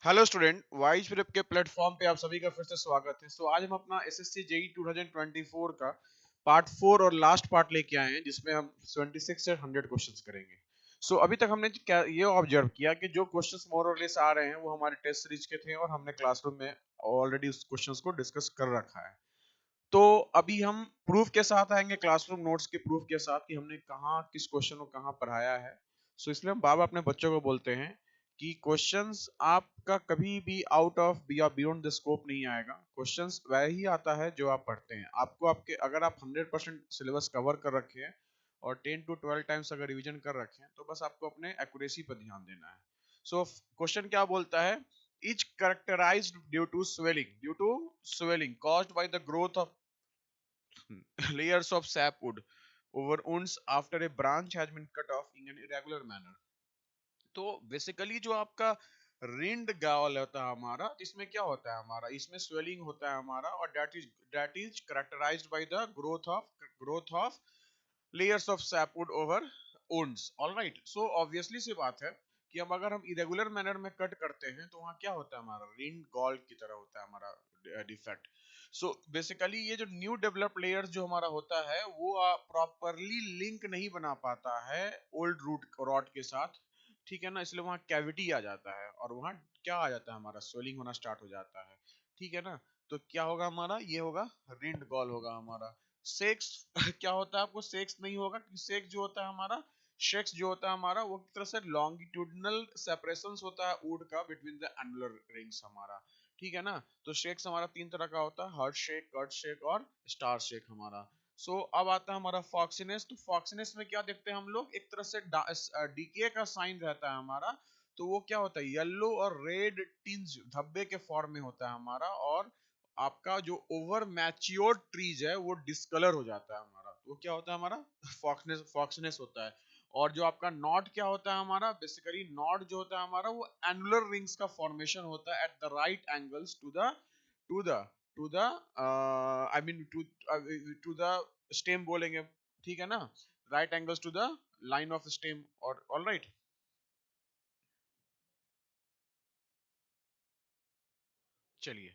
Hello student, wise prep के platform पे आप सभी का फिर से स्वागत है। आज हम अपना एसएससी जेई 2024 का पार्ट 4 और लास्ट पार्ट लेके आए हैं, जिसमें हम 26 से 100 क्वेश्चंस करेंगे। अभी तक हमने क्या ये ऑब्जर्व किया कि जो क्वेश्चंस मोर और लेस आ रहे हैं वो हमारे टेस्ट सीरीज के थे और हमने क्लासरूम में ऑलरेडी उस क्वेश्चंस को डिस्कस कर रखा है। तो अभी हम प्रूफ के साथ आएंगे, क्लासरूम नोट्स के प्रूफ के साथ कि हमने कहाँ किस क्वेश्चन को कहाँ पढ़ाया है। इसलिए हम बार बार अपने बच्चों को बोलते हैं कि क्वेश्चंस आपका कभी भी आउट ऑफ या बियॉन्ड द स्कोप नहीं आएगा। क्वेश्चंस वह ही आता है जो आप पढ़ते हैं। आपको आपके अगर आप 100% सिलेबस कवर कर रखे हैं और 10 to 12 टाइम्स अगर रिवीजन कर रखे हैं तो बस आपको अपने एक्यूरेसी पर ध्यान देना है। क्वेश्चन क्या बोलता है? Each characterized due to swelling caused by the growth of layers of sapwood over wounds after a branch has been cut off in an irregular manner। तो बेसिकली जो आपका रिंड गॉल होता है हमारा, इसमें क्या होता है हमारा, इसमें स्वेलिंग होता है हमारा, और that is characterized by the growth of layers of sapwood over wounds। Alright, obviously सी बात है कि अब अगर हम इरेगुलर मैनर में कट करते हैं तो वहां क्या होता है, हमारा रिंड गॉल की तरह होता है हमारा डिफेक्ट। बेसिकली ये जो न्यू डेवलप्ड लेयर जो हमारा होता है वो प्रॉपरली लिंक नहीं बना पाता है ओल्ड रूट रॉड के साथ। ठीक है ना, इसलिए वहां कैविटी आ जाता है और वहां क्या आ जाता है, हमारा स्वेलिंग होना स्टार्ट हो जाता है। ठीक है ना, तो क्या होगा हमारा, ये होगा रिंड गॉल होगा हमारा। सेक्स क्या होता है, आपको सेक्स नहीं होगा क्योंकि सेक्स जो होता है हमारा, शेक्स जो होता है हमारा, वो एक तरह से लॉन्गिट्यूडनल सेपरेशन होता है वुड का बिटवीन द एनुलर रिंग्स हमारा। ठीक है ना, तो शेक्स हमारा तीन तरह का होता है, हर्ट शेक, कर्ट शेक और स्टार शेक हमारा। अब आता है हमारा फॉक्सीनेस। तो फॉक्सीनेस में क्या देखते हैं हम लोग, एक तरह से डीके का साइन रहता है हमारा। तो वो क्या होता है, येलो और रेड टिंज धब्बे के फॉर्म में होता है हमारा, और आपका जो ओवर मैच्योर्ड ट्रीज है वो डिस्कलर हो जाता है हमारा। तो वो क्या होता है हमारा, फॉक्सनेस होता है। और जो आपका नॉट क्या होता है हमारा, बेसिकली नॉट जो होता है हमारा वो एनुलर रिंग्स का फॉर्मेशन होता है at the right angles to the to the I mean to the stem बोलेंगे। ठीक है ना, right angles to the line of stem. और ऑलराइट, चलिए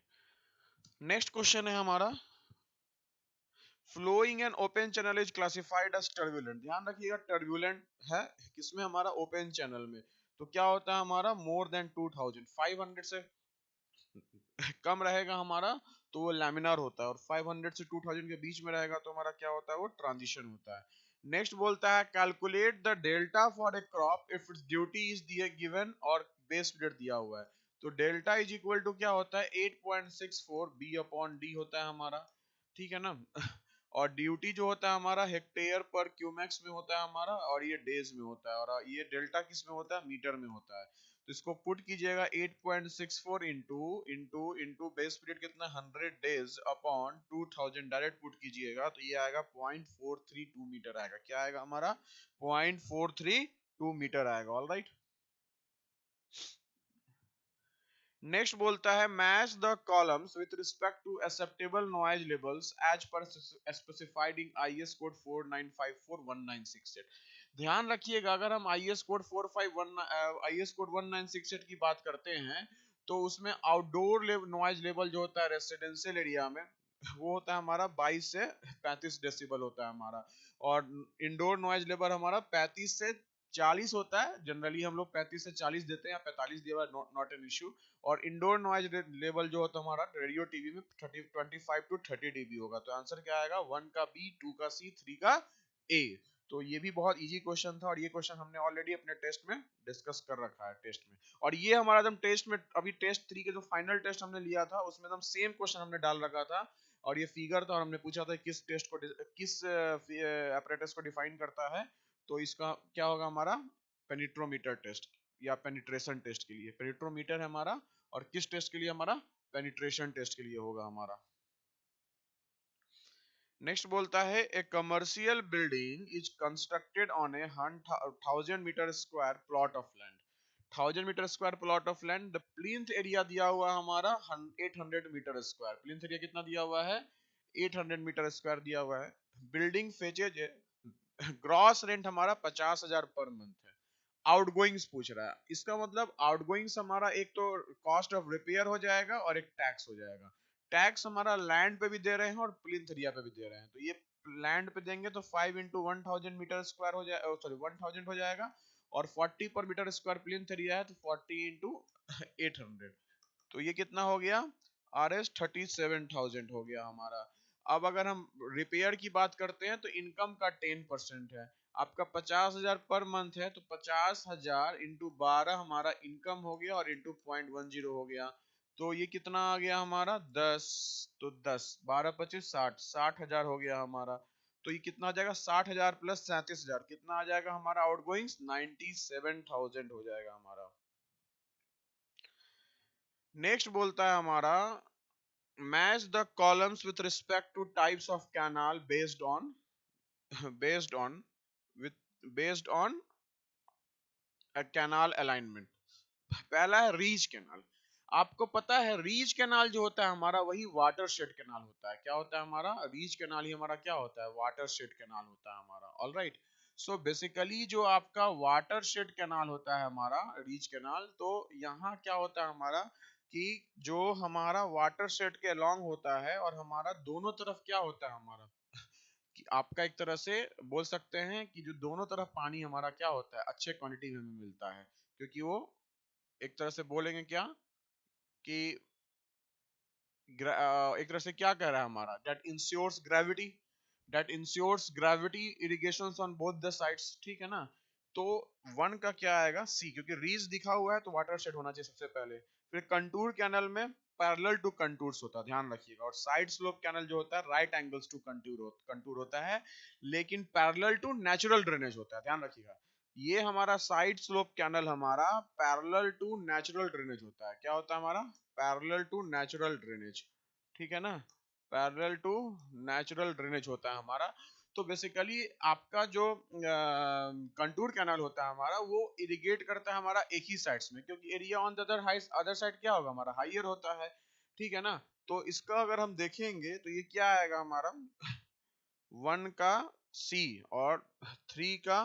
नेक्स्ट क्वेश्चन है हमारा, flowing and open channel is classified as turbulent. ध्यान रखिएगा, टर्बुलेंट है किसमें, हमारा ओपन चैनल में। तो क्या होता है हमारा, मोर देन 2500 से कम रहेगा हमारा तो वो लैमिनार होता है, और 500 से 2000 के बीच में रहेगा तो हमारा क्या होता है, वो ट्रांजिशन होता है। नेक्स्ट बोलता है calculate the delta for a crop if it's duty is दिया गिवन और बेस पीरियड दिया हुआ है। तो डेल्टा इज इक्वल टू क्या होता है, 8.64 बी अपॉन डी होता है हमारा। ठीक है ना और ड्यूटी जो होता है हमारा हेक्टेयर पर क्यूमेक्स में होता है हमारा, और ये डेज में होता है, और ये डेल्टा किस में होता है, मीटर में होता है। तो इसको पुट कीजिएगा 8.64 into into into base period कितना, 100 डेज अपॉन 2000, डायरेक्ट पुट कीजिएगा तो ये आएगा 0.432 मीटर आएगा। क्या आएगा हमारा, 0.432 मीटर आएगा। ऑल राइट, नेक्स्ट बोलता है match the columns with respect to acceptable noise levels as per specified in IS code 49541968। ध्यान रखिएगा, अगर हम आईएस कोड 451 आईएस कोड 1968 की बात करते हैं तो उसमें आउटडोर नॉइज लेवल जो होता है रेसिडेंशियल एरिया में वो होता है हमारा 22 से 35 डेसिबल होता है हमारा, और इंडोर नॉइज लेवल हमारा 35 से 40 होता है। जनरली हम लोग 35 से 40 देते हैं या 45 दिया, नॉट एन इशू। और इंडोर नॉइज लेवल जो होता है हमारा रेडियो टीवी में 25 to 30 डीबी होगा। तो आंसर क्या आएगा, 1 का बी, 2 का सी, 3 का ए। तो ये भी बहुत इजी क्वेश्चन था, और ये क्वेश्चन हमने ऑलरेडी अपने टेस्ट में डिस्कस कर रखा है टेस्ट में। और ये हमारा एकदम टेस्ट में, अभी टेस्ट 3 के जो फाइनल टेस्ट हमने लिया था उसमें एकदम सेम क्वेश्चन हमने डाल रखा था, और ये फिगर था, और हमने पूछा था किस टेस्ट को, किस apparatus को डिफाइन करता है। तो इसका क्या होगा हमारा, पेनिट्रोमीटर टेस्ट या पेनिट्रेशन टेस्ट के लिए पेनिट्रोमीटर है हमारा, और किस टेस्ट के लिए हमारा, पेनिट्रेशन टेस्ट के लिए होगा हमारा। नेक्स्ट बोलता है a commercial building is constructed on a 1000 metre square plot of land. 1000 metre square plot of land, the plinth area दिया हुआ है हमारा 800 मीटर स्क्वायर। प्लिंथ एरिया कितना दिया हुआ है, 800 मीटर स्क्वायर दिया हुआ है। बिल्डिंग फेचेज ग्रॉस रेंट हमारा 50,000 पर मंथ है। आउटगोइंग्स पूछ रहा है, इसका मतलब आउटगोइंग्स हमारा एक तो कॉस्ट ऑफ रिपेयर हो जाएगा और एक टैक्स हो जाएगा। टैक्स हमारा लैंड पे भी दे रहे हैं और प्लिंथ एरिया पे भी दे रहे हैं, तो ये लैंड पे देंगे तो 5 इंटू 1000 मीटर स्क्वायर हो जाए, सॉरी 1000 हो जाएगा, और 40 पर मीटर स्क्वायर प्लिंथ एरिया है तो 40 इंटू 800, तो ये कितना हो गया, आर एस 37,000 हो गया हमारा। अब अगर हम रिपेयर की बात करते हैं तो इनकम का 10% है, आपका 50,000 पर मंथ है, तो 50,000 इंटू 12 हमारा इनकम हो गया और इंटू 0.10 हो गया, तो ये कितना आ गया हमारा 10, तो 10 12 25 60, 60,000 हो गया हमारा। तो ये कितना आ जाएगा 60,000 प्लस 37,000, कितना आ जाएगा हमारा आउटगोइंग्स 97,000 हो जाएगा हमारा। नेक्स्ट बोलता है हमारा match the columns with respect two types of canal based on based on with based on a canal alignment। पहला है रीज कैनाल। आपको पता है रीज कैनाल जो होता है हमारा वही वाटर शेड कैनाल होता है। क्या होता है हमारा रीज कैनाल ही हमारा क्या होता है, वाटर शेड कैनाल होता है हमारा। ऑल राइट, सो बेसिकली जो आपका वाटर शेड कैनाल होता है हमारा रीज कैनाल, तो यहाँ क्या होता है हमारा कि जो हमारा वाटर शेड के अलोंग होता है और हमारा दोनों तरफ क्या होता है हमारा कि आपका एक तरह से बोल सकते हैं कि जो दोनों तरफ पानी हमारा क्या होता है अच्छे क्वांटिटी में हमें मिलता है, क्योंकि वो एक तरह से बोलेंगे क्या कि एक तरह से क्या कह रहा है हमारा that ensures gravity irrigation on both the sides, ठीक है ना। तो वन का क्या आएगा सी, क्योंकि रीज दिखा हुआ है तो वाटर शेड होना चाहिए सबसे पहले। फिर कंटूर कैनल में पैरेलल टू कंटूर्स होता है, ध्यान रखिएगा, और साइड स्लोप कैनल जो होता है राइट एंगल्स टू कंटूर होता है, लेकिन पैरेलल टू नेचुरल ड्रेनेज होता है, ध्यान रखिएगा। ये हमारा साइड स्लोप कैनल हमारा पैरेलल टू नेचुरल ड्रेनेज होता है। क्या होता है हमारा पैरेलल टू नेचुरल ड्रेनेज, ठीक है ना, पैरेलल टू नेचुरल ड्रेनेज होता है हमारा। तो बेसिकली आपका जो कंटूर कैनाल होता है हमारा वो इरिगेट करता है हमारा एक ही साइड्स में, क्योंकि area on the other side क्या होगा हमारा हाइयर होता है, ठीक है ना। तो इसका अगर हम देखेंगे तो ये क्या आएगा हमारा 1 का सी और 3 का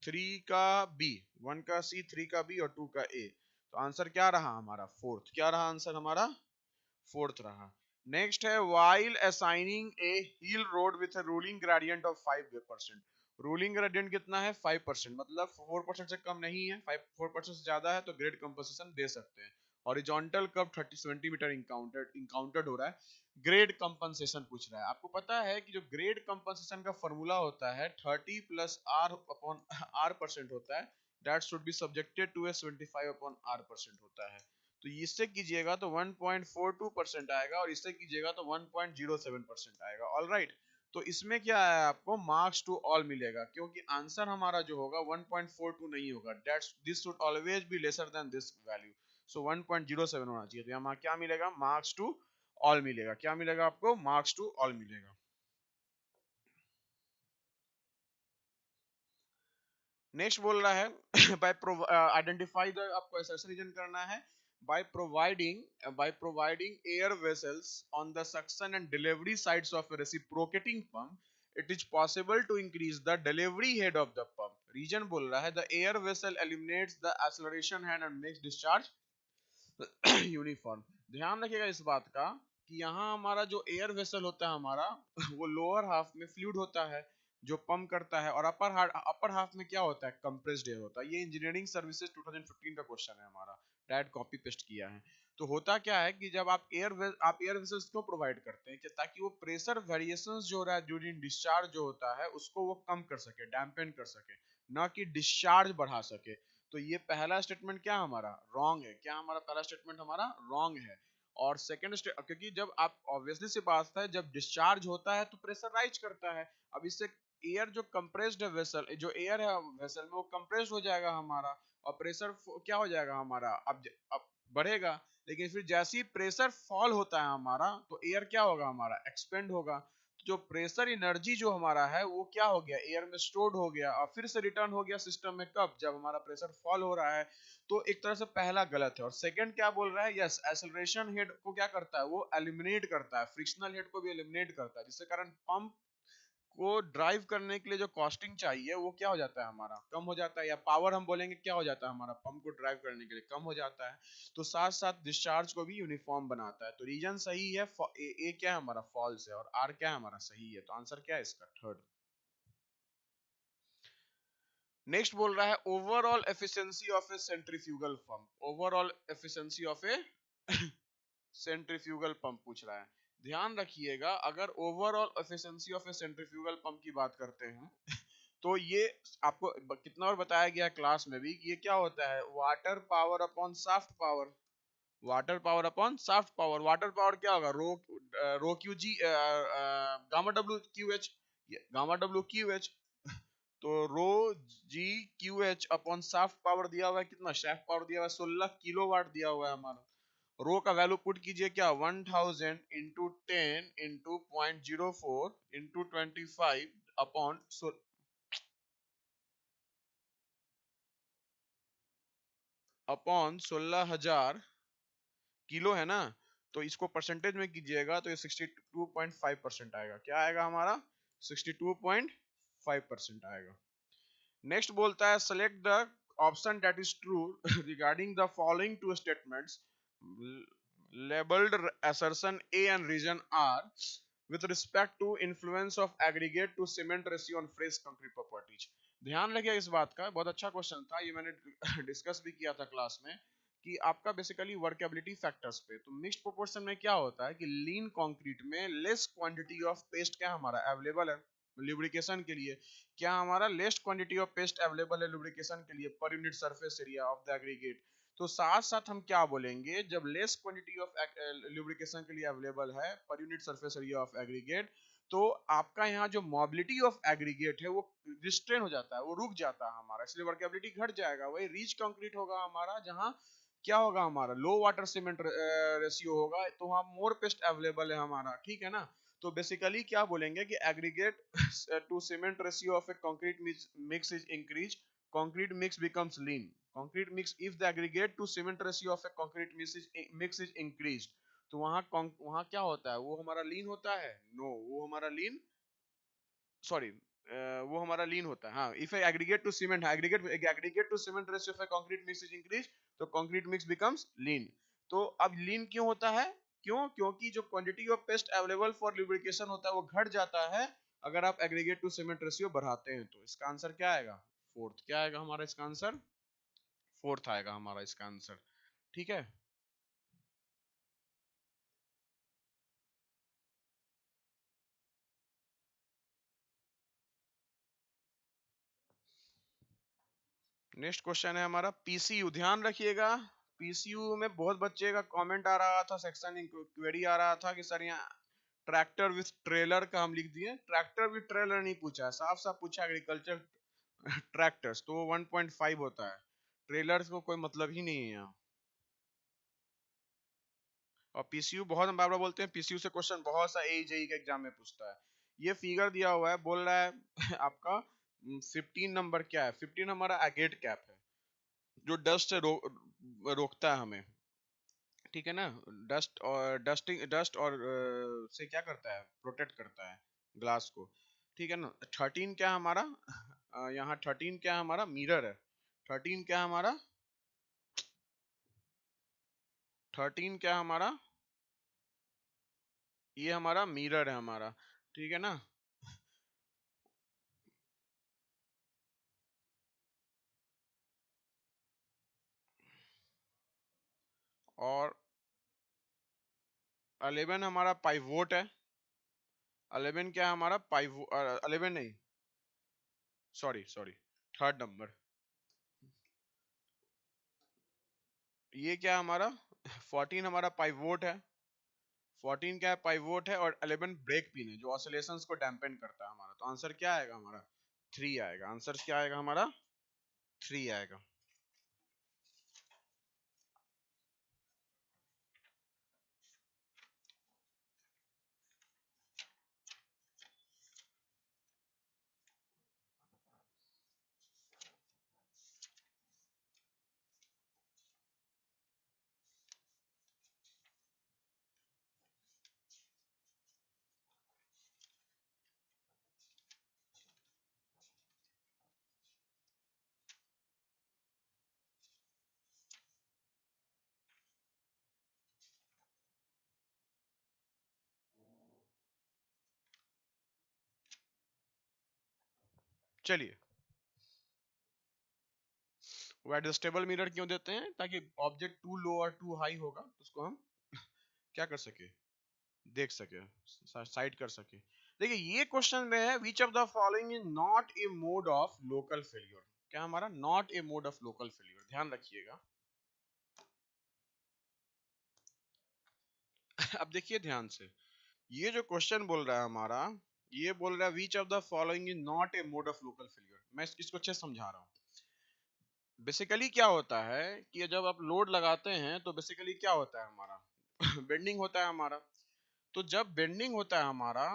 3 का बी, 1 का सी 3 का बी और 2 का ए, तो आंसर क्या रहा हमारा फोर्थ, क्या रहा आंसर हमारा फोर्थ रहा। नेक्स्ट है while assigning a hill road with a ruling gradient of 5%, ruling gradient कितना है 5%, मतलब 4% से कम नहीं है, 4% से ज्यादा है तो ग्रेड कंपनसेशन दे सकते हैं। हॉरिजॉन्टल कर्व 30 सेंटीमीटर इंकाउंटेड हो रहा है, ग्रेड कंपनसेशन पूछ रहा है। आपको पता है कि जो ग्रेड कंपनसेशन का फॉर्मूला होता है 30 plus R upon R percent होता है, that should be subjected to a 75 upon R percent होता है। तो इससे कीजिएगा तो 1.42% आएगा और इससे कीजिएगा तो 1.07% आएगा। ऑल राइट, तो इसमें क्या है आपको मार्क्स टू ऑल मिलेगा, क्योंकि आंसर हमारा जो होगा 1.42 नहीं होगा, that's this should always be lesser than this value, so 1.07 होना चाहिए। तो यहाँ क्या मिलेगा मार्क्स टू ऑल मिलेगा, क्या मिलेगा आपको मार्क्स टू ऑल मिलेगा। नेक्स्ट बोल रहा है बाय आइडेंटिफाई द, आपको ऐसा रीजन करना है by providing air vessels on the suction and delivery sides of a reciprocating pump, it is possible to increase the delivery head of the pump। Reason बोल रहा है the air vessel eliminates the acceleration hand and makes discharge uniform. ध्यान रखिएगा इस बात का कि यहाँ हमारा जो एयर वेसल होता है हमारा वो लोअर हाफ में फ्लूइड होता है जो पंप करता है, और अपर हाफ में क्या होता है कंप्रेस्ड एयर होता है। ये इंजीनियरिंग सर्विसेज 2015 का क्वेश्चन है हमारा, डायरेक्ट कॉपी पेस्ट किया है। तो होता क्या है कि जब आप एयर वेसल्स क्यों प्रोवाइड करते हैं कि ताकि वो प्रेशर वेरिएशंस जो हो रहा है ड्यूरिंग डिस्चार्ज जो होता है उसको वो कम कर सके, डैम्पेन कर सके, ना कि डिस्चार्ज बढ़ा सके। तो ये पहला स्टेटमेंट क्या हमारा रॉन्ग है, क्या हमारा पहला स्टेटमेंट हमारा रॉन्ग है। और सेकंड क्योंकि जब आप ऑब्वियसली सी बात है जब डिस्चार्ज होता है तो प्रेशर राइज करता है। अब इससे एयर जो कंप्रेस्ड है वेसल, जो एयर है वेसल में वो कंप्रेस्ड हो जाएगा हमारा, और प्रेशर क्या हो जाएगा हमारा अब बढ़ेगा। लेकिन फिर जैसे ही प्रेशर फॉल होता है हमारा तो एयर क्या होगा हमारा एक्सपेंड होगा। तो जो प्रेशर एनर्जी जो हमारा है वो क्या हो गया एयर में स्टोर्ड हो गया और फिर से रिटर्न हो गया सिस्टम में, कब जब हमारा प्रेशर फॉल हो रहा है। तो एक तरह से पहला गलत है। और सेकंड क्या बोल रहा है, यस एक्सेलरेशन हेड को क्या करता है वो एलिमिनेट करता है, फ्रिक्शनल हेड को भी एलिमिनेट करता है, जिसके कारण पंप को ड्राइव करने के लिए जो कॉस्टिंग चाहिए वो क्या हो जाता है हमारा, कम हो जाता है, या पावर हम बोलेंगे क्या हो जाता है हमारा, पंप को ड्राइव करने के लिए कम हो जाता है। तो साथ साथ डिस्चार्ज को भी यूनिफॉर्म बनाता है। तो रीजन सही है, ए क्या है हमारा, फॉल्स है, और आर क्या है हमारा, सही है। तो आंसर क्या है इसका, थर्ड। नेक्स्ट बोल रहा है overall efficiency of A centrifugal pump. Overall efficiency of A centrifugal pump पूछ रहा है। ध्यान रखिएगा, अगर overall efficiency of A centrifugal pump की बात करते हैं तो ये आपको कितना और बताया गया क्लास में भी कि ये क्या होता है, water power upon soft power. Water power upon soft power. Water power क्या होगा, rho rho Q G gamma W Q H, gamma W Q H. तो rho G Q H upon soft power दिया हुआ है कितना, shaft power दिया हुआ है 16 किलोवाट दिया हुआ है हमारा। रो का वैल्यू पुट कीजिए क्या, 1000 into 10 into 0.04 into 25 upon 16,000 kilo है ना। तो इसको परसेंटेज में कीजिएगा तो ये 62.5% आएगा। क्या आएगा हमारा, 62.5% आएगा। नेक्स्ट बोलता है select the option that is true regarding the following two statements labeled assertion A and region R with respect to influence of aggregate to cement ratio on fresh concrete properties। ध्यान रखिए इस बात का, बहुत अच्छा question था ये, मैंने डिस्कस भी किया था क्लास में कि आपका बेसिकली वर्केबिलिटी फैक्टर्स पे। तो मिक्स्ड प्रोपोर्शन में क्या होता है कि लीन कंक्रीट में लेस क्वांटिटी ऑफ पेस्ट क्या हमारा अवेलेबल है लुब्रिकेशन के लिए। क्या हमारा less quantity of paste available है लुब्रिकेशन के लिए per unit surface area of the aggregate. तो साथ साथ हम क्या बोलेंगे, जब लेस क्वांटिटी ऑफ लुब्रिकेशन के लिए अवेलेबल है per unit surface area of aggregate, तो आपका यहाँ जो मोबिलिटी ऑफ एग्रीगेट है वो रिस्ट्रेन हो जाता है, वो रुक जाता है हमारा, इसलिए वर्केबिलिटी घट जाएगा। वही रिच कंक्रीट होगा हमारा, जहाँ क्या होगा हमारा लो वाटर सीमेंट रेशियो होगा, तो वहाँ मोर पेस्ट अवेलेबल है हमारा, ठीक है ना। तो बेसिकली क्या बोलेंगे कि aggregate to cement ratio of a concrete mix is increase, concrete mix becomes lean। concrete mix if the aggregate to cement ratio of a concrete mix is increased, तो वहां क्या होता है, वो हमारा लीन होता है, नो वो हमारा लीन, सॉरी वो हमारा लीन होता है। हाँ, if aggregate to cement, aggregate to cement ratio of concrete mix is increase, तो कंक्रीट मिक्स बिकम्स लीन। तो अब लीन क्यों होता है, क्यों, क्योंकि जो quantity of paste available for lubrication होता है वो घट जाता है अगर आप एग्रीगेट टू सीमेंट रेशियो बढ़ाते हैं। तो इसका आंसर क्या आएगा, फोर्थ। क्या आएगा हमारा इसका आंसर, फोर्थ आएगा हमारा इसका आंसर, ठीक है। नेक्स्ट क्वेश्चन है हमारा पीसीयू। ध्यान रखिएगा, पीसीयू में बहुत बच्चे का कमेंट आ रहा था, सेक्शन क्वेरी आ रहा था कि सर यहाँ ट्रैक्टर विथ ट्रेलर का हम लिख दिए। ट्रैक्टर विथ ट्रेलर नहीं पूछा है, साफ साफ पूछा एग्रीकल्चर ट्रैक्टर्स, तो वो 1.5 होता है। ट्रेलर्स को कोई मतलब ही नहीं है यहाँ। और पीसीयू बहुत हम बार बार बोलते हैं, पीसीयू से क्वेश्चन बहुत सा एजेई के एग्जाम में पूछता है। ये फिगर दिया हुआ है, बोल रहा है आपका 15 नंबर क्या है, 15 हमारा एगेट कैप है जो डस्ट से रोकता है हमें, ठीक है ना। डस्ट और से क्या करता है, प्रोटेक्ट करता है ग्लास को, ठीक है ना। 13 क्या हमारा यहाँ 13 क्या हमारा मिरर है। 13 क्या हमारा, 13 क्या हमारा, ये हमारा मिरर है हमारा, ठीक है ना। और 11 हमारा पाइवोट है। 11 क्या है हमारा, 11 नहीं, सॉरी सॉरी, थर्ड नंबर। ये क्या हमारा 14 हमारा पाइवोट है। 14 क्या है, पाइवोट है। और 11 ब्रेक पिन है जो ऑसिलेशंस को डैम्पेन करता है हमारा। तो आंसर क्या आएगा हमारा, 3 आएगा। आंसर क्या आएगा हमारा, 3 आएगा। चलिए, वो एडजस्टेबल मिरर क्यों देते हैं? ताकि ऑब्जेक्ट टू लो और टू हाई होगा तो उसको हम क्या कर सके, देख सके, साइड कर सके। देखिए ये क्वेश्चन में है which of the following is not a mode of local failure. क्या हमारा not a mode of local failure, ध्यान रखिएगा। अब देखिए ध्यान से, ये जो क्वेश्चन बोल रहा है हमारा, ये बोल रहा है which of the following is not a mode of local failure. मैं इसको अच्छे से समझा रहा हूँ। बेसिकली क्या होता है कि जब आप लोड लगाते हैं तो बेसिकली क्या होता है हमारा बेंडिंग होता है हमारा। तो जब बेंडिंग होता है हमारा,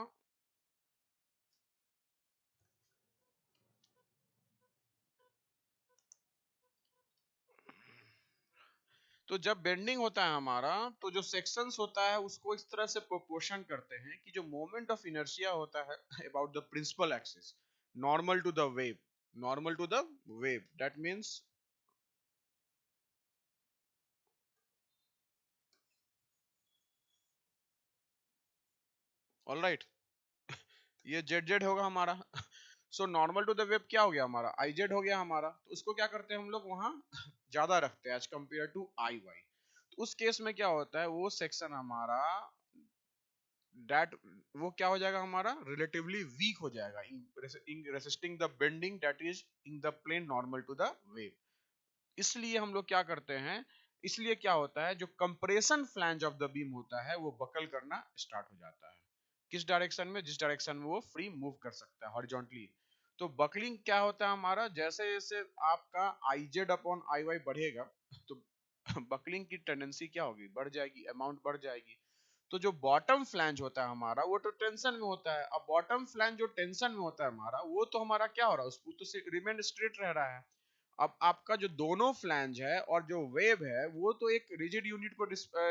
तो जब बेंडिंग होता है हमारा तो जो सेक्शंस होता है उसको इस तरह से प्रोपोर्शन करते हैं कि जो मोमेंट ऑफ इनर्शिया होता है about the principal axis normal to the wave, normal to the wave, that means all, ये जेड जेड होगा हमारा। So normal to the wave क्या हो गया हमारा, आई जेड हो गया हमारा। तो उसको क्या करते हैं हम लोग वहां ज्यादा रखते हैं as compare to I Y. तो उस केस में क्या होता है, वो सेक्शन हमारा दैट वो क्या हो जाएगा हमारा, रिलेटिवली वीक हो जाएगा in resisting the bending that is in the plane normal to the wave. इसलिए हम लोग क्या करते हैं, इसलिए क्या होता है, जो compression flange of the beam होता है वो बकल करना स्टार्ट हो जाता है। किस डायरेक्शन में, जिस डायरेक्शन में वो फ्री मूव कर सकता है हॉरिजॉन्टली। तो बकलिंग क्या होता है हमारा, जैसे जैसे आपका I Z upon I Y बढ़ेगा तो बकलिंग की टेंडेंसी क्या होगी, बढ़ जाएगी, अमाउंट बढ़ जाएगी। तो जो बॉटम फ्लैंज होता है हमारा वो तो टेंशन में होता है। अब बॉटम फ्लैंज जो टेंशन में होता है हमारा, वो तो हमारा क्या हो रहा है, उसको तो रिमेन स्ट्रेट रह रहा है। अब आपका जो दोनों फ्लैंज है और जो वेव है वो तो एक रिजिड यूनिट को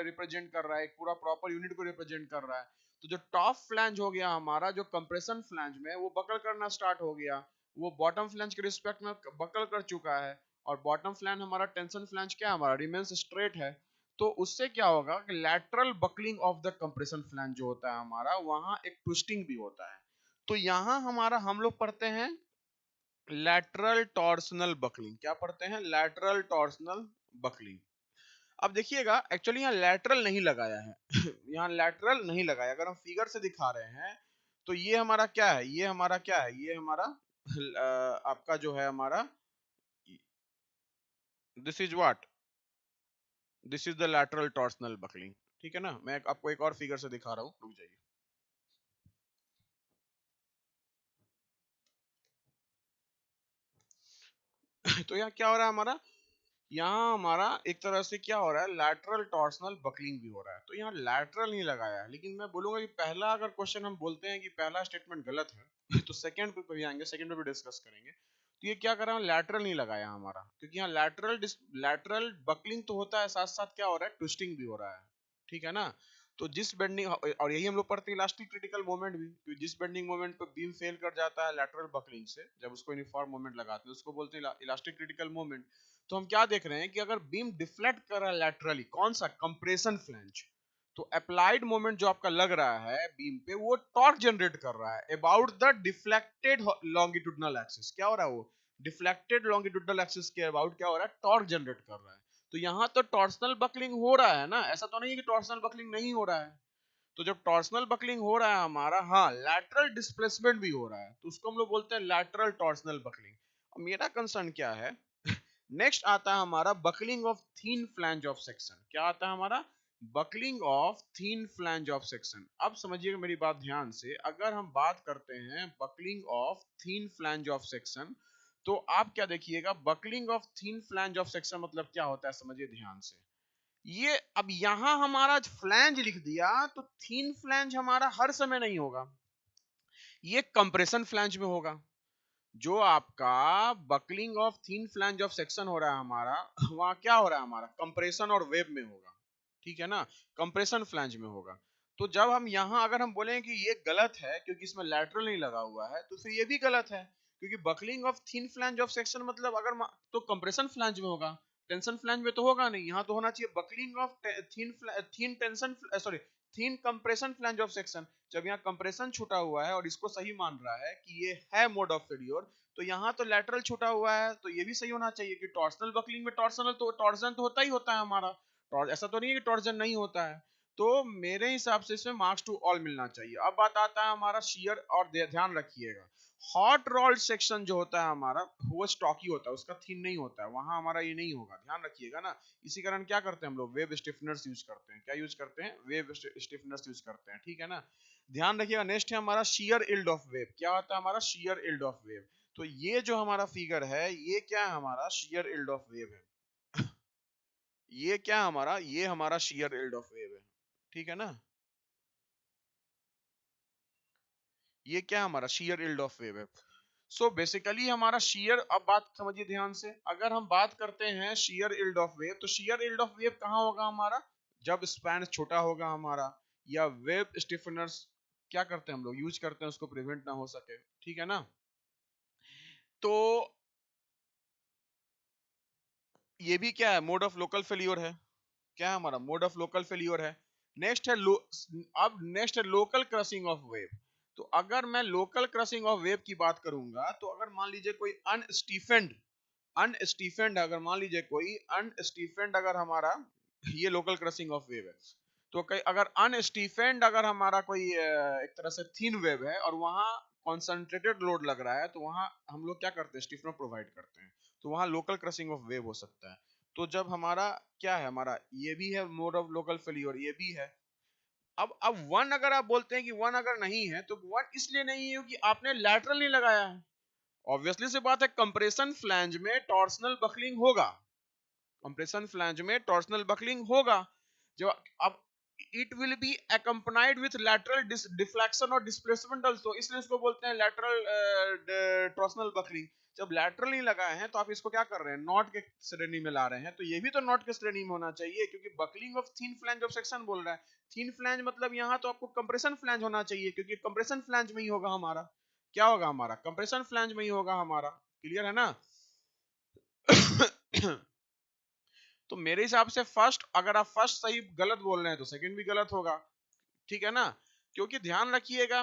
रिप्रेजेंट कर रहा है, एक पूरा प्रॉपर यूनिट को रिप्रेजेंट कर रहा है। तो जो टॉप फ्लैंज हो गया हमारा, जो कंप्रेशन फ्लैंज में वो बकल करना स्टार्ट हो गया, वो बॉटम फ्लैंज के रिस्पेक्ट में बकल कर चुका है। और बॉटम फ्लैंज हमारा टेंशन फ्लैंज क्या है हमारा, रिमेन्स स्ट्रेट है। तो उससे क्या होगा कि lateral buckling of the compression flange जो होता है हमारा, वहां एक ट्विस्टिंग भी होता है। तो यहां हमारा हम लोग पढ़ते हैं लैटरल टॉर्सनल बकलिंग। क्या पढ़ते हैं, लैटरल टॉर्सनल बकलिंग। अब देखिएगा एक्चुअली यहाँ लैटरल नहीं लगाया है यहाँ लैटरल नहीं लगाया, अगर हम फिगर से दिखा रहे हैं तो ये हमारा क्या है, ये हमारा क्या है, ये हमारा आपका जो है हमारा, this is what, this is the lateral torsional buckling. ठीक है ना, मैं आपको एक और फिगर से दिखा रहा हूँ, रुक जाइए। तो यहाँ क्या हो रहा है हमारा, यहाँ हमारा एक तरह से क्या हो रहा है, लैटरल टॉर्सनल बकलिंग भी हो रहा है। तो यहाँ लैटरल नहीं लगाया है, लेकिन मैं बोलूंगा कि पहला अगर क्वेश्चन हम बोलते हैं कि पहला स्टेटमेंट गलत है तो सेकंड पे भी आएंगे, सेकंड पे भी डिस्कस करेंगे। तो ये क्या कर रहा है, लैटरल नहीं लगाया हमारा, क्योंकि यहाँ लैटरल बकलिंग तो होता है, साथ साथ क्या हो रहा है, ट्विस्टिंग भी हो रहा है। ठीक है ना। तो जिस बेंडिंग, और यही हम लोग पढ़ते हैं इलास्टिक क्रिटिकल मोमेंट भी, तो जिस बेंडिंग मोमेंट पे बीम फेल कर जाता है लैटरल बकलिंग से, जब उसको यूनिफॉर्म मोमेंट लगाते हैं उसको बोलते हैं इलास्टिक क्रिटिकल मोमेंट। तो हम क्या देख रहे हैं कि अगर बीम डिफ्लेक्ट कर रहा है लैटरली, कौन सा, कंप्रेशन फ्लैंज, तो अप्लाइड मोमेंट जो आपका लग रहा है बीम पे वो टॉर्क जनरेट कर रहा है about the deflected longitudinal axis. क्या हो रहा है, वो डिफ्लेक्टेड लॉन्गिट्यूडनल एक्सिस के अबाउट क्या हो रहा है, टॉर्क जनरेट कर रहा है। तो यहाँ तो टॉर्सनल बकलिंग हो रहा है ना, ऐसा तो नहीं है कि टॉर्सनल बकलिंग नहीं हो रहा है। तो जब टॉर्सनल बकलिंग हो रहा है हमारा, हाँ लैटरल डिस्प्लेसमेंट भी हो रहा है, तो उसको हम लोग बोलते हैं लैटरल टॉर्सनल बकलिंग। अब मेरा कंसर्न क्या है, नेक्स्ट आता है हमारा buckling of thin flange of section. क्या आता है हमारा, buckling of thin flange of section. अब समझिएगा मेरी बात ध्यान से, अगर हम बात करते हैं buckling of thin flange of section, तो आप क्या देखिएगा, buckling of thin flange of section मतलब क्या होता है, समझिए ध्यान से। ये अब यहां हमारा फ्लैंज लिख दिया, तो थीन फ्लैंज हमारा हर समय नहीं होगा, ये कंप्रेशन फ्लैंज में होगा। जो आपका buckling of thin flange of section हो रहा है हमारा, वहां क्या हो रहा है हमारा, कंप्रेशन और वेब में होगा। ठीक है ना, कंप्रेशन फ्लैंज में होगा। तो जब हम यहां अगर हम बोलें कि ये गलत है क्योंकि इसमें लैटरल नहीं लगा हुआ है, तो फिर ये भी गलत है, क्योंकि buckling of thin flange of section मतलब अगर तो कंप्रेशन फ्लैंज में होगा, टेंशन फ्लैंज में तो होगा नहीं। यहाँ तो होना चाहिए buckling of thin tension, sorry, thin compression flange of section. जब यहाँ कंप्रेशन छूटा हुआ है और इसको सही मान रहा है कि ये है मोड ऑफ फेल्योर, तो यहाँ तो लैटरल छूटा हुआ है, तो ये भी सही होना चाहिए कि टॉर्सनल बकलिंग में टॉर्सनल तो टॉर्जन तो होता ही होता है हमारा, ऐसा तो नहीं है कि टॉर्जन नहीं होता है। तो मेरे हिसाब से इसमें मार्क्स टू ऑल मिलना चाहिए। अब बात आता है हमारा शियर, और ध्यान रखिएगा हॉट रोल्ड सेक्शन जो होता है हमारा वो स्टॉकी होता है, उसका थिन नहीं होता है, वहां हमारा ये नहीं होगा, ध्यान रखिएगा ना। इसी कारण क्या करते हैं हम लोग, वेब स्टिफनर्स यूज करते हैं। क्या यूज करते हैं, वेब स्टिफनर्स यूज करते हैं, ठीक है ना। ध्यान रखिएगा। नेक्स्ट है हमारा शियर इल्ड ऑफ वेब। क्या होता है हमारा शियर इल्ड ऑफ वेब, तो ये जो हमारा फिगर है ये क्या है, हमारा शियर इल्ड ऑफ वेव है। ये क्या है हमारा, ये हमारा शियर इल्ड ऑफ वेव है, ठीक है ना। ये क्या है हमारा शियर इल्ड ऑफ वेव है। सो बेसिकली हमारा शियर, अब बात समझिए ध्यान से, अगर हम बात करते हैं शियर इल्ड ऑफ वेव, तो शियर इल्ड ऑफ वेव कहाँ होगा हमारा, जब स्पैन छोटा होगा हमारा, या वेब स्टिफनर्स क्या करते हैं हम लोग, यूज करते हैं उसको प्रिवेंट ना हो सके, ठीक है ना। तो ये भी क्या है, मोड ऑफ लोकल फेल्योर है। क्या है हमारा, मोड ऑफ लोकल फेल्योर है। नेक्स्ट है अब नेक्स्ट है लोकल क्रशिंग ऑफ वेव। तो अगर मैं लोकल क्रशिंग ऑफ वेव की बात करूंगा, तो अगर मान लीजिए कोई अनस्टीफेंड अगर मान लीजिए कोई अनस्टीफेंड अगर हमारा ये लोकल क्रशिंग ऑफ वेव है, तो कई अगर अनस्टीफेंड अगर हमारा कोई एक तरह से थिन वेव है और वहां कॉन्सेंट्रेटेड लोड लग रहा है, तो वहां हम लोग क्या करते हैं, स्टीफनर प्रोवाइड करते हैं, तो वहां लोकल क्रशिंग ऑफ वेव हो सकता है। तो जब हमारा क्या है, हमारा ये भी है मोड ऑफ लोकल फेल्योर, ये भी है। अब वन अगर आप बोलते हैं कि वन अगर नहीं है, तो वन इसलिए नहीं है कि आपने लैटरल नहीं लगाया है। ऑब्वियसली से बात है, कंप्रेशन फ्लैंज में टॉर्सनल बकलिंग होगा, कंप्रेशन फ्लैंज में टॉर्सनल बकलिंग होगा। जो अब it will be accompanied with lateral deflection और displacement also, इसलिए इसको बोलते हैं lateral टॉर्सनल बकलिंग। जब लैटरल नहीं लगाए हैं, तो आप इसको क्या कर रहे हैं, नॉट के श्रेणी में ला रहे हैं, तो ये भी तो नॉट के श्रेणी में होना चाहिए, क्योंकि buckling of thin flange of section बोल रहा है। थिन फ्लैंज मतलब यहाँ तो आपको कंप्रेशन फ्लैंज होना चाहिए, क्योंकि कंप्रेशन फ्लैंज में ही होगा हमारा, क्या होगा हमारा, कंप्रेशन फ्लैंज में ही होगा हमारा। क्लियर है ना। तो मेरे हिसाब से फर्स्ट, अगर आप फर्स्ट सही गलत बोल रहे हैं तो सेकंड भी गलत होगा, ठीक है ना। क्योंकि ध्यान रखिएगा,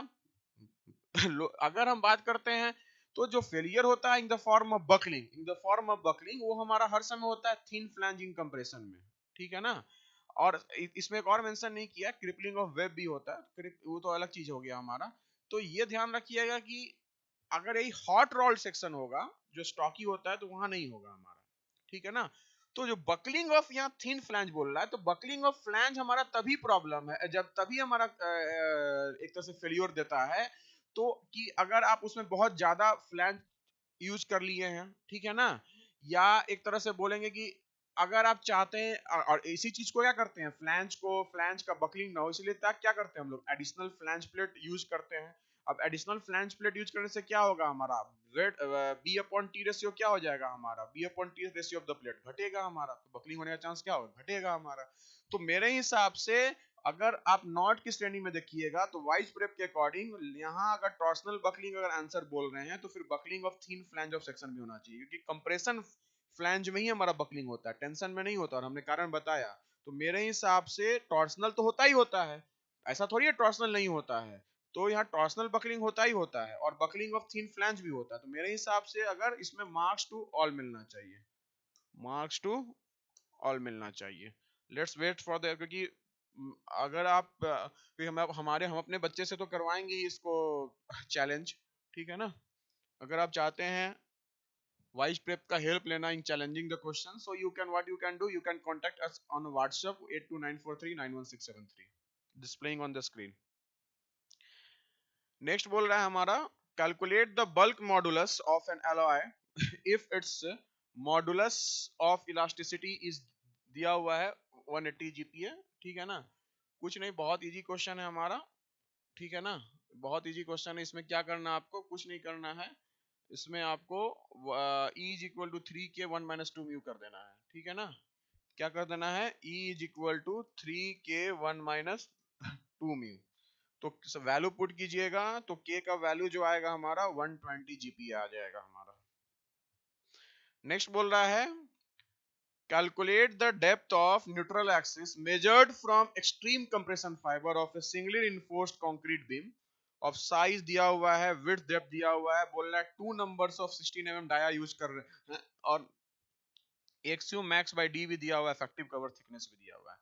अगर हम बात करते हैं, तो जो फेलियर होता है in the form of buckling, वो हमारा हर समय होता है थिन फ्लैंजिंग कंप्रेशन में, ठीक है ना। और इसमें एक और मेंशन नहीं किया, क्रिपलिंग ऑफ वेब भी होता है, वो तो अलग चीज हो गया हमारा। तो ये ध्यान रखिएगा कि अगर यही हॉट रोल्ड सेक्शन होगा जो स्टॉकी होता है, तो वहां नहीं होगा हमारा, ठीक है ना। तो जो बकलिंग ऑफ यहाँ थिन फ्लैंज बोल रहा है, तो बकलिंग ऑफ फ्लैंज हमारा तभी प्रॉब्लम है जब तभी हमारा एक तरह से फेलियर देता है, तो कि अगर आप उसमें बहुत ज्यादा फ्लैंज यूज कर लिए हैं, ठीक है ना। या एक तरह से बोलेंगे कि अगर आप चाहते हैं, और इसी चीज को क्या करते हैं, फ्लैंज का बकलिंग ना हो, इसलिए तक क्या करते हैं हम लोग, एडिशनल फ्लैंज प्लेट यूज करते हैं। अब एडिशनल फ्लैंज प्लेट यूज करने से क्या होगा हमारा, wait B upon T ratio क्या हो जाएगा हमारा, B upon T ratio of the plate घटेगा हमारा, तो बकलिंग होने का चांस क्या होगा, घटेगा हमारा। तो मेरे हिसाब से अगर आप नॉट की श्रेणी में देखिएगा, तो वाइज प्रेप के अकॉर्डिंग यहाँ अगर टॉर्सनल बकलिंग अगर आंसर बोल रहे हैं, तो फिर buckling of thin flange of section भी होना चाहिए, क्योंकि कंप्रेशन फ्लैंज में ही हमारा बकलिंग होता है, टेंशन में नहीं होता, और हमने कारण बताया। तो मेरे हिसाब से टॉर्सनल तो होता ही होता है, ऐसा थोड़ी है टॉर्सनल नहीं होता है। तो यहाँ टॉर्सनल बकलिंग होता ही होता है, और बकलिंग ऑफ थिन फ्लैंज भी होता है। तो मेरे हिसाब से अगर इसमें मार्क्स टू ऑल मिलना चाहिए, मार्क्स टू ऑल मिलना चाहिए। लेट्स वेट फॉर द, क्योंकि अगर आप क्योंकि हम अपने बच्चे से तो करवाएंगे ही इसको चैलेंज, ठीक है ना। अगर आप चाहते हैं वाइज प्रेप का हेल्प लेना in challenging the question, so you can what you can do, you can contact us on WhatsApp 8294391673 displaying on the screen. Next बोल रहा है हमारा, calculate the bulk modulus of an alloy if its modulus of elasticity is दिया हुआ है 180 GPA, ठीक है ना। कुछ नहीं, बहुत इजी क्वेश्चन है हमारा, ठीक है ना। बहुत इजी क्वेश्चन है, इसमें क्या करना है आपको, कुछ नहीं करना है। इसमें आपको E is equal to 3k1 - 2 mu कर देना है, ठीक है ना। क्या कर देना है, E is equal to 3k1 - 2 mu. तो वैल्यू पुट कीजिएगा, तो k का वैल्यू जो आएगा हमारा 120 जीपी आ जाएगा हमारा। नेक्स्ट बोल रहा है, calculate the depth of neutral axis measured from extreme compression fiber of a singly reinforced concrete beam of size दिया हुआ है, विड्थ डेप्थ दिया हुआ है, बोल रहा है 2 numbers of 16 mm dia use कर रहे हैं, और एक्सियो मैक्स बाय डी भी दिया हुआ है, इफेक्टिव कवर थिकनेस भी दिया हुआ है।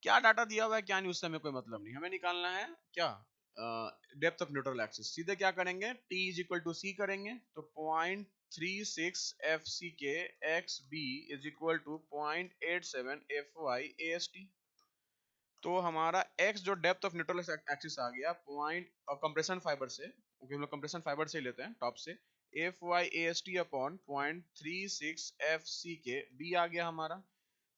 क्या डाटा दिया हुआ है क्या नहीं उससे हमें कोई मतलब नहीं, हमें निकालना है क्या डेप्थ ऑफ न्यूट्रल एक्सिस। सीधे क्या करेंगे, t is equal to C करेंगे, तो 0.36 एफ सी के X B is equal to 0.87 F Y A S T. तो हमारा x जो डेप्थ ऑफ न्यूट्रल एक्सिस आ गया पॉइंट, और कंप्रेशन फाइबर से, क्योंकि हम लोग कंप्रेशन फाइबर से ही लेते हैं टॉप से, F Y A S T upon 0.36 F C के बी आ गया हमारा।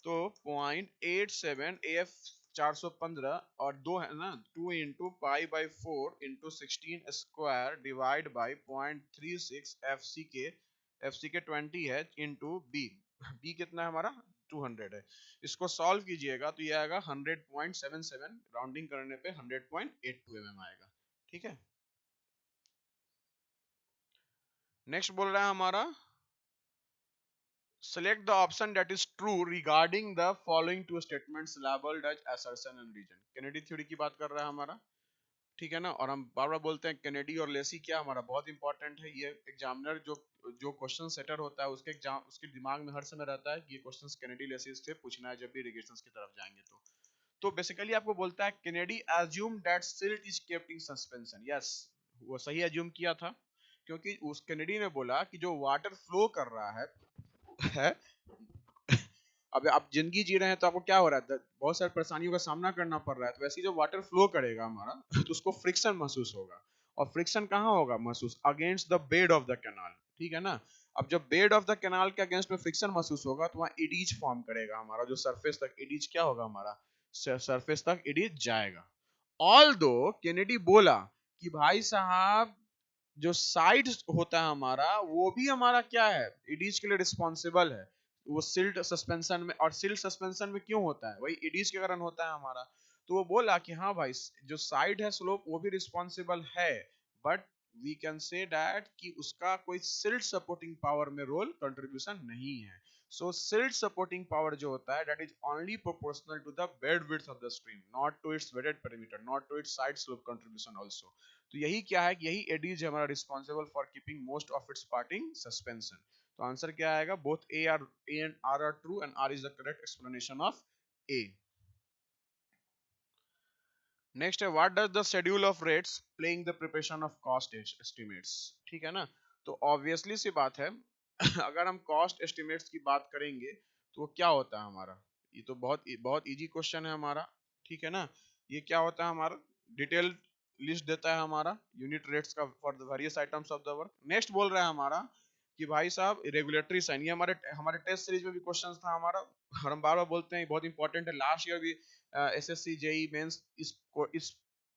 तो 0.87 एफ 415 और दो है ना, 2 into pi by 4 into 16 square divide by 0.36 F C के 20 है इंटू बी, बी कितना है हमारा 200 है। इसको सॉल्व कीजिएगा तो ये आएगा 100.77, राउंडिंग करने पे 100.82 mm आएगा। ठीक है, नेक्स्ट बोल रहा है हमारा select the option that is true regarding the following two statements labeled as assertion and reason। Kennedy theory की बात कर रहा है हमारा, ठीक है ना, और हम बार बार बोलते हैं कैनेडी और लेसी क्या हमारा बहुत इंपॉर्टेंट है। ये एग्जामिनर जो जो क्वेश्चन सेटर होता है उसके एग्जाम उसके दिमाग में हर समय रहता है कि ये क्वेश्चंस कैनेडी लेसी से पूछना है जब भी इरिगेशंस की तरफ जाएंगे। तो बेसिकली आपको बोलता है Kennedy assume that silt is kept in suspension। Yes, वो सही एज्यूम किया था, क्योंकि उस कैनेडी ने बोला कि जो वाटर फ्लो कर रहा है अब आप जिंदगी जी रहे हैं तो आपको क्या हो रहा है, बहुत सारी परेशानियों का सामना करना पड़ रहा है, तो वैसे ही जो वाटर फ्लो करेगा हमारा तो उसको फ्रिक्शन महसूस होगा, और फ्रिक्शन कहाँ होगा महसूस, against the bed of the canal. ठीक है ना, अब जब बेड ऑफ द कैनाल के अगेंस्ट में फ्रिक्शन महसूस होगा तो वहाँ इडीज फॉर्म करेगा हमारा, जो सरफेस तक इडीज क्या होगा हमारा, सरफेस तक इडीज जाएगा। ऑल दो कैनेडी बोला कि भाई साहब जो साइड होता है हमारा वो भी हमारा क्या है, इडीज के लिए रिस्पॉन्सिबल है, वो सिल्ट सस्पेंशन में, और सिल्ट सस्पेंशन में क्यों होता है, वही इडीज के कारण होता है हमारा। तो वो बोला कि हाँ भाई जो साइड है स्लोप वो भी रिस्पॉन्सिबल है, but we can say that कि उसका कोई सिल्ट सपोर्टिंग पावर में रोल कंट्रीब्यूशन नहीं है। सो सिल्ट सपोर्टिंग पावर जो होता है that is only proportional to the bed width of the stream, not to its wetted perimeter, not to its side slope contribution also. तो यही क्या है कि यही एडीज है हमारा responsible for keeping most of its parting suspension. तो answer क्या आएगा, both A and R true and R is the correct explanation of A. Next है what does the schedule of rates playing the preparation of cost estimates. ठीक है ना, तो obviously सी बात है अगर हम कॉस्ट एस्टिमेट्स की बात करेंगे तो वो क्या होता है हमारा, ये तो बहुत बहुत इजी क्वेश्चन है हमारा। ठीक है ना, ये क्या होता है हमारा, डिटेल लिस्ट देता है हमारा यूनिट रेट्स का for the various items of the work. Next बोल रहा है हमारा कि भाई साहब रेगुलेटरी साइन, ये हमारे हमारे टेस्ट सीरीज में भी क्वेश्चन था हमारा, और हम बार बार बोलते हैं बहुत इंपॉर्टेंट है, लास्ट ईयर भी एसएससी जेई मेंस इस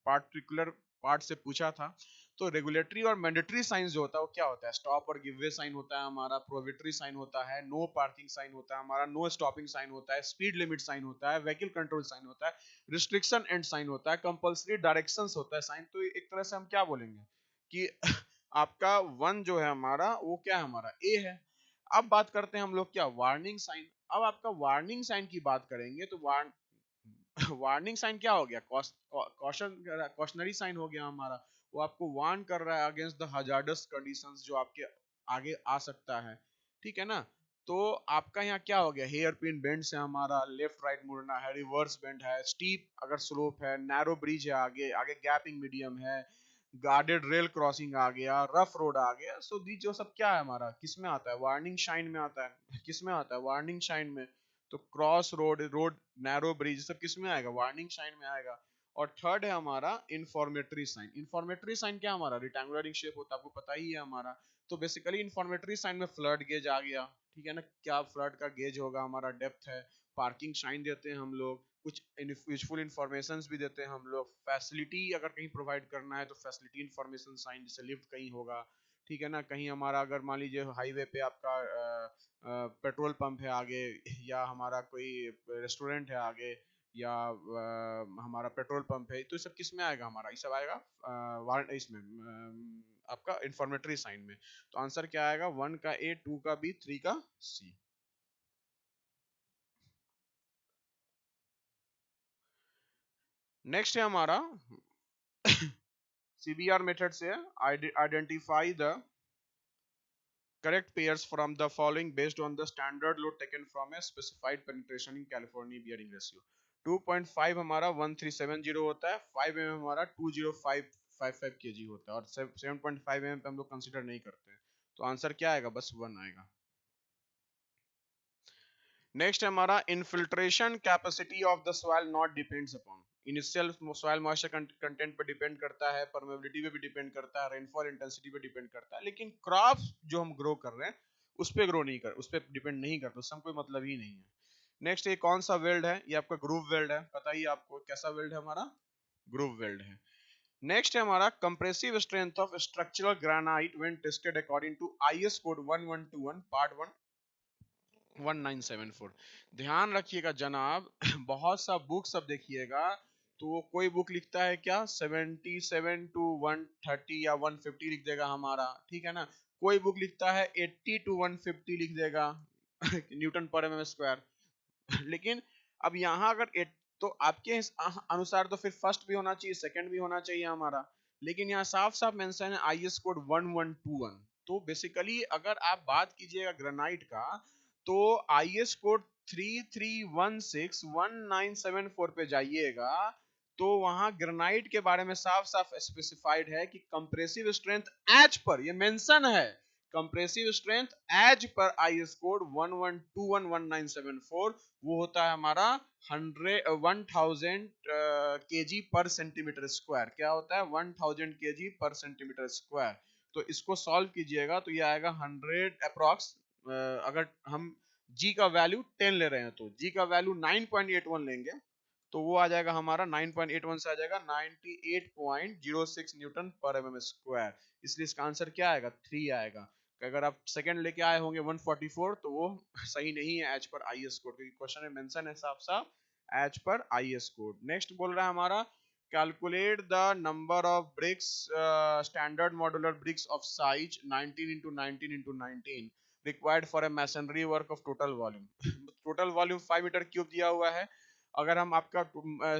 पार्टिकुलर पार्ट से पूछा था। तो रेगुलेटरी और मैंडेटरी साइन जो होता है वो क्या होता है, स्टॉप और गिववे साइन होता है हमारा, प्रोहिबिटरी साइन होता है, नो पार्किंग साइन होता है हमारा, नो स्टॉपिंग साइन होता है, स्पीड लिमिट साइन होता है, व्हीकल कंट्रोल साइन होता है, रिस्ट्रिक्शन एंड साइन होता है, कंपल्सरी डायरेक्शंस होता है साइन। तो एक तरह से हम क्या बोलेंगे कि आपका वन जो है हमारा वो क्या है हमारा ए है। अब बात करते हैं हम लोग क्या, वार्निंग साइन। अब आपका वार्निंग साइन की बात करेंगे तो वार्निंग साइन क्या हो गया, कॉशनरी साइन हो गया हमारा, वो आपको वार्न कर रहा है अगेंस्ट द हजार्डस कंडीशंस जो आपके आगे आ सकता है। ठीक है ना, तो आपका यहाँ क्या हो गया, हेयर पिन बेंड से हमारा लेफ्ट राइट मुड़ना है, रिवर्स बेंड है, स्टीप अगर स्लोप है, नैरो ब्रिज है, आगे आगे गैपिंग मीडियम है, गार्डेड रेल क्रॉसिंग आ गया, रफ रोड आ गया। सो दी जो सब क्या है हमारा किस में आता है, वार्निंग शाइन में आता है। किस में आता है, वार्निंग शाइन में। तो cross road, road narrow bridge सब किस में आएगा, वार्निंग शाइन में आएगा। और थर्ड है हमारा इंफॉर्मेटरी साइन। इंफॉर्मेटरी साइन क्या हमारा, रिटेंगुलर इन शेप होता है, आपको पता ही है हमारा। तो बेसिकली इंफॉर्मेटरी साइन में फ्लड गेज आ गया। ठीक है ना, क्या फ्लड का गेज होगा हमारा, डेप्थ है, पार्किंग साइन देते हैं हम लोग, कुछ यूजफुल इंफॉर्मेशन भी देते हैं हम लोग, फैसिलिटी अगर कहीं प्रोवाइड करना है तो फैसिलिटी इंफॉर्मेशन साइन, जैसे लिफ्ट कहीं होगा। ठीक है ना, कहीं हमारा अगर मान लीजिए हाईवे पे आपका पेट्रोल पंप है आगे, या हमारा कोई रेस्टोरेंट है आगे, या हमारा पेट्रोल पंप है, तो ये सब किस में आएगा हमारा, ये सब आएगा वारंट इसमें आपका इंफॉर्मेटरी साइन में। तो आंसर क्या आएगा, 1 का ए, 2 का बी, 3 का सी। नेक्स्ट है हमारा CBR मेथड से identify the correct pairs from the following based on the standard load taken from a specified penetration in California bearing ratio. 2.5 हमारा 1370 होता है, 5 mm हमारा 20555 kg होता है और 7.5 mm पे हम लोग कंसीडर नहीं करते हैं, तो आंसर क्या आएगा? बस 1 आएगा। नेक्स्ट हमारा infiltration capacity of the soil not depends upon initial soil moisture content पे डिपेंड करता है, परमेबिलिटी पे भी डिपेंड करता है, रेनफॉल इंटेंसिटी पे डिपेंड करता है, लेकिन क्रॉप्स जो हम ग्रो कर रहे हैं उस पे ग्रो नहीं कर, उस पे डिपेंड नहीं करता, उससे कोई मतलब ही नहीं है। नेक्स्ट ये कौन सा वेल्ड है? ये आपका ग्रूव वेल्ड है, पता ही आपको कैसा वेल्ड है, हमारा ग्रूव वेल्ड है। नेक्स्ट है हमारा compressive strength of structural granite when tested according to IS code 1121 part 1 1974। ध्यान रखिएगा जनाब, बहुत सा बुक सब देखिएगा तो कोई बुक लिखता है क्या 77 टू 130 या 150 लिख देगा हमारा, ठीक है ना, कोई बुक लिखता है 80 टू 150 लिख देगा न्यूटन पर एम स्क्वायर। लेकिन अब यहाँ अगर तो आपके अनुसार तो फिर फर्स्ट भी होना चाहिए, सेकंड भी होना चाहिए हमारा, लेकिन यहाँ साफ साफ मेंशन है आईएस कोड 1121। तो बेसिकली अगर आप बात कीजिएगा ग्रेनाइट का, तो आईएस कोड 33161974 पे जाइएगा, तो वहां ग्रेनाइट के बारे में साफ साफ स्पेसिफाइड है कि कंप्रेसिव स्ट्रेंथ एज पर, ये मेंशन है, compressive strength as per IS code 11211974 वो होता है हमारा 1000 केजी पर सेंटीमीटर स्क्वायर। क्या होता है? 1000 केजी पर सेंटीमीटर स्क्वायर। तो इसको सॉल्व कीजिएगा तो ये आएगा 100 अप्रॉक्स, अगर हम जी का वैल्यू 10 ले रहे हैं तो जी का वैल्यू 9.81 लेंगे तो वो आ जाएगा हमारा 9.81 से आ जाएगा 98.06 न्यूटन पर एमएम स्क्वायर। इसलिए इसका आंसर क्या आएगा? 3 आएगा। अगर आप सेकंड लेके आए होंगे 144 तो वो सही नहीं है एज पर आईएस कोड, क्योंकि क्वेश्चन में मेंशन है साफ साफ as per IS code. Next बोल रहा है हमारा calculate the number of bricks standard modular bricks of size 19 into 19 into 19 required for a masonry work of total volume. Total volume 5 meter cube दिया हुआ है, अगर हम आपका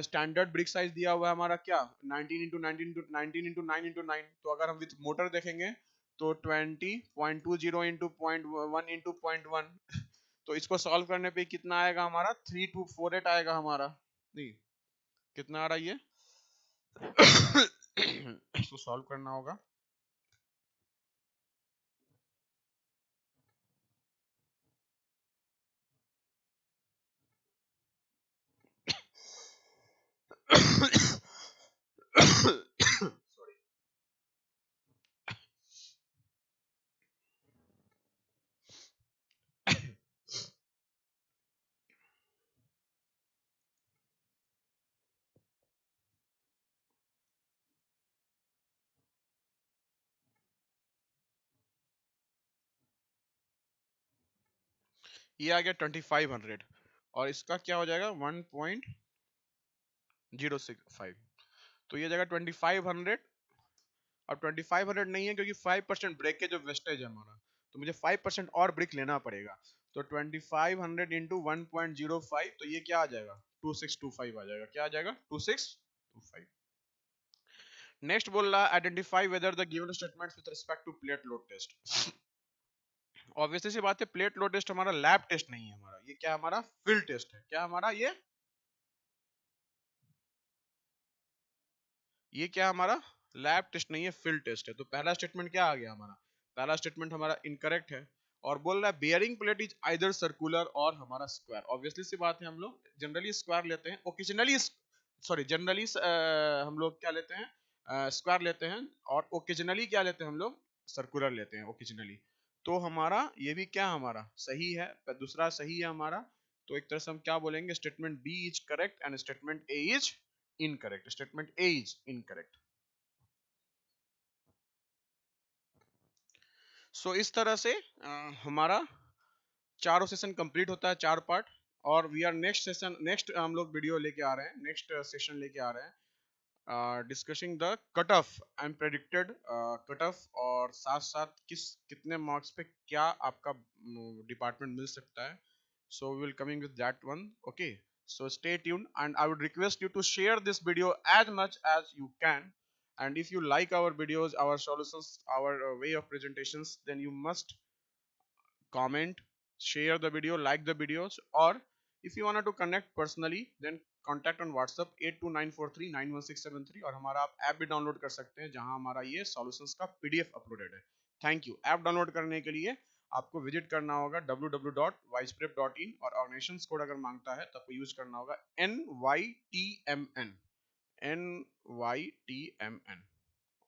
स्टैंडर्ड ब्रिक साइज दिया हुआ है हमारा क्या 19 into 19 into 19 into 9 into 9, तो अगर हम विथ मोटर देखेंगे तो 20.20 into 0.1 into 0.1 तो इसको सॉल्व करने पे कितना आएगा हमारा 3248 आएगा हमारा, नहीं कितना आ रहा है ये इसको सॉल्व करना होगा। ये आ गया 2500 और इसका क्या हो जाएगा 1.065, तो ये जाएगा 2500। अब 2500 नहीं है क्योंकि 5% ब्रेकेज ऑफ वेस्टेज है हमारा, तो मुझे 5% और ब्रिक लेना पड़ेगा, तो 2500 इंटू 1.05 तो ये क्या आ जाएगा 2625 आ जाएगा। क्या आ जाएगा 2625। नेक्स्ट बोल रहा है identify whether the given statements with respect to plate load test. Obviously सी बात है प्लेट लोड टेस्ट हमारा लैब टेस्ट नहीं है, हमारा ये क्या हमारा फील्ड टेस्ट है। क्या हमारा ये क्या हमारा लैब टेस्ट नहीं है, फील्ड टेस्ट है। तो पहला स्टेटमेंट क्या आ गया हमारा, पहला स्टेटमेंट हमारा इनकरेक्ट है और बोल रहा है bearing plate is either circular और हमारा स्क्वायर। ऑब्वियसली सी बात है हम लोग जनरली स्क्वायर लेते हैं, ओकेजनली सॉरी जनरली हम लोग क्या लेते हैं स्क्वायर लेते हैं, और ओकेजनली क्या लेते हैं हम लोग सर्कुलर लेते हैं ओकेजनली। तो हमारा ये भी क्या हमारा सही है, दूसरा सही है हमारा। तो एक तरह से हम क्या बोलेंगे statement B is correct and statement A is incorrect. Statement A is incorrect. So इस तरह से हमारा चारों सेशन कंप्लीट होता है, चार पार्ट। और we are next session, next हम लोग वीडियो लेके आ रहे हैं, नेक्स्ट सेशन लेके आ रहे हैं discussing the cut off and predicted cut off, और साथ साथ कितने मार्क्स पे क्या आपका डिपार्टमेंट मिल सकता है। So we will coming with that one. Okay, so stay tuned and I would request you to share this video as much as you can And if you like our videos, our solutions, our way of presentations, then you must comment, share the video, like the videos, or if you wanted to connect personally, then contact on WhatsApp 8294391673, और हमारा आप app भी download कर सकते हैं जहां हमारा ये सॉल्यूशंस का पीडीएफ अपलोडेड है। Thank you. ऐप डाउनलोड करने के लिए आपको विजिट करना होगा www.wiseprep.in, और ऑर्गेनाइजेशन कोड अगर मांगता है तो आपको यूज करना होगा NYTMN। NYTMN।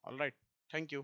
Alright, thank you.